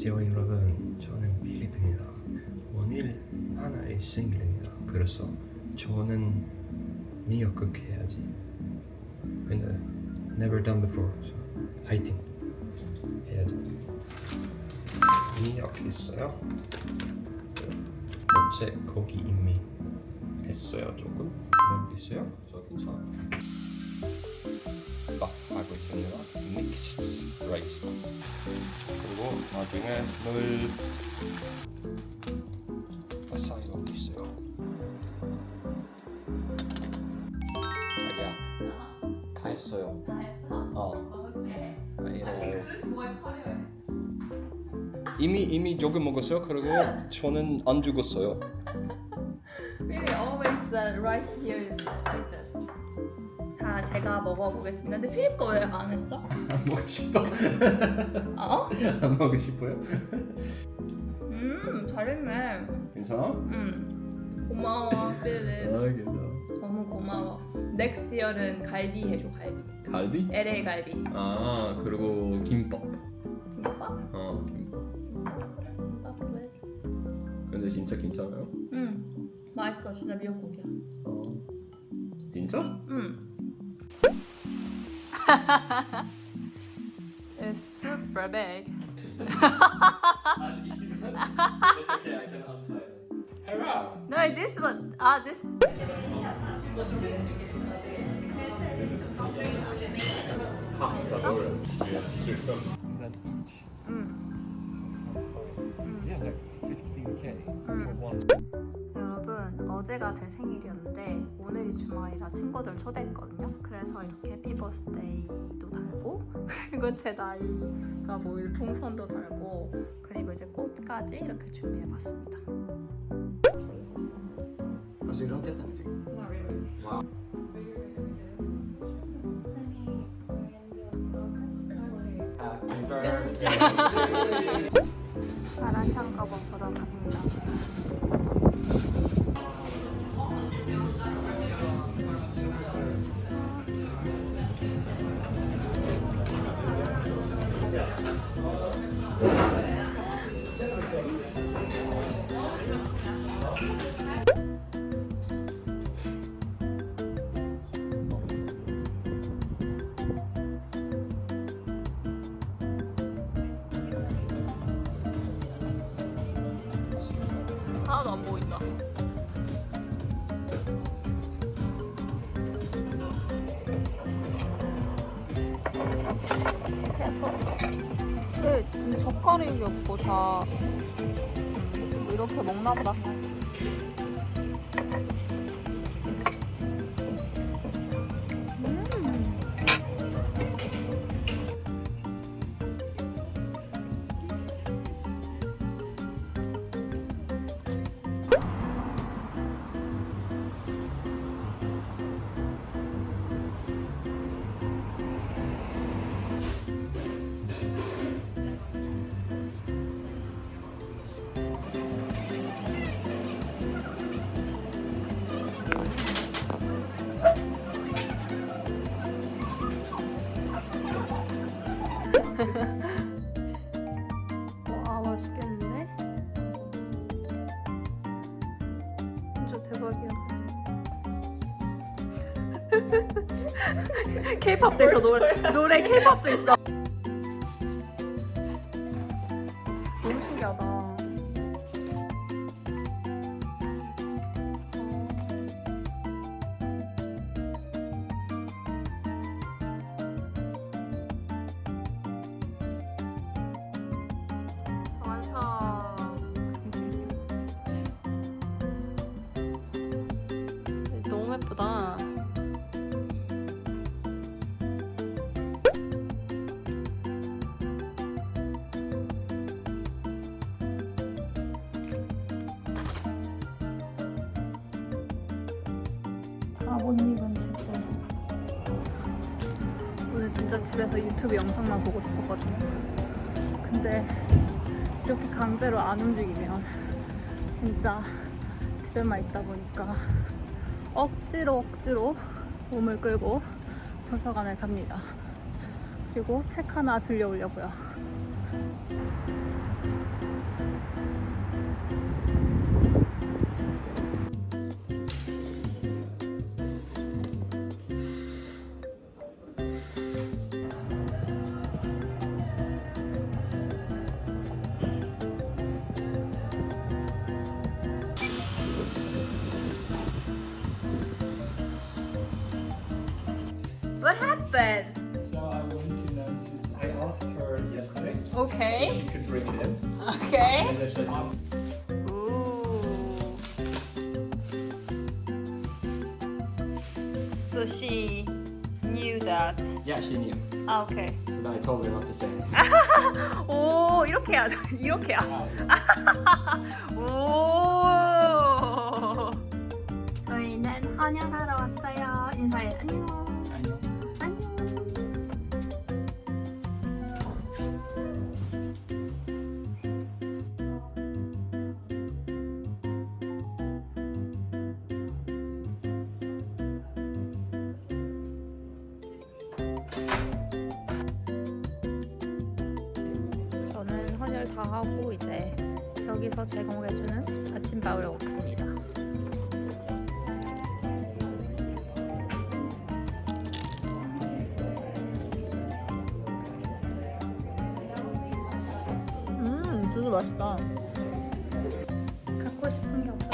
안녕하세요 여러분, 저는 필립입니다. 오늘 하나의 생일입니다. 그래서 저는 미역국 해야지. 근데 never done before, so I think 해야지. 미역 있어요. 어제 고기 이미 했어요. 조금 미역 있어요. 저 괜찮아. 밥 하고 있습니다. 믹스드 라이스. 그리고 나중에 물 와사비 여기 있어요. 자기야 다 했어요. 다 했어? 오케이. 아니 그릇이 뭐에 화려해? 이미 조금 먹었어요. 그리고 저는 안 죽었어요. Really always rice here is like this. 자, 제가 먹어보겠습니다. 근데 필립 거 왜 안 했어? 안 먹고 싶어. 어? 안 먹고 싶어요? 잘했네. 괜찮아? 고마워 필립. 괜찮아. 너무 고마워. Next year은 갈비 해줘, 갈비. 갈비? LA 갈비. 아 그리고 김밥. 김밥? 김밥도 해줘. 근데 진짜 괜찮아요? 맛있어. 진짜 미역국이야. 진짜? It's super big. It's okay, I can untie it. Hurrah! No, this one. This. That each. Yeah, it's like 15K for one. 여러분, 어제가 제 생일이었는데 오늘이 주말이라 친구들 초대했거든요. 그래서 이렇게 해피 버스데이도 달고 그리고 제 나이가 모일 풍선도 달고 그리고 이제 꽃까지 이렇게 준비해봤습니다. So you don't get anything? Not really. Wow. Happy birthday. 파라샹궈 먹으러 갑니다. 하나도 안 보인다. 근데 젓가락이 없고 다 이렇게 먹나 보다. 와, 맛있겠는데? 진짜 대박이야. K-팝도 있어. 노래 K-팝도 있어. 너무 신기하다. 완성. 너무 예쁘다. 못 입은 제때. 오늘 진짜 집에서 유튜브 영상만 보고 싶었거든요. 근데 이렇게 강제로 안 움직이면 진짜 집에만 있다 보니까 억지로 몸을 끌고 도서관을 갑니다. 그리고 책 하나 빌려오려고요. What happened? So I wanted to know. I asked her yesterday Okay. if she could bring it in, Okay. and they said, "Oh, Ooh. So she knew that. yeah, she knew." 아, 오케이. So then I told her not to say anything. 오, 이렇게 해야 돼. 이렇게 해야. 오. 저희는 헌혈하러 왔어요. 인사해. 안녕. 안녕. 안녕. 저는 헌혈 다 하고 이제 여기서 제공해주는 아침밥을 먹습니다. 두부 맛있다. 갖고 싶은 게 없어.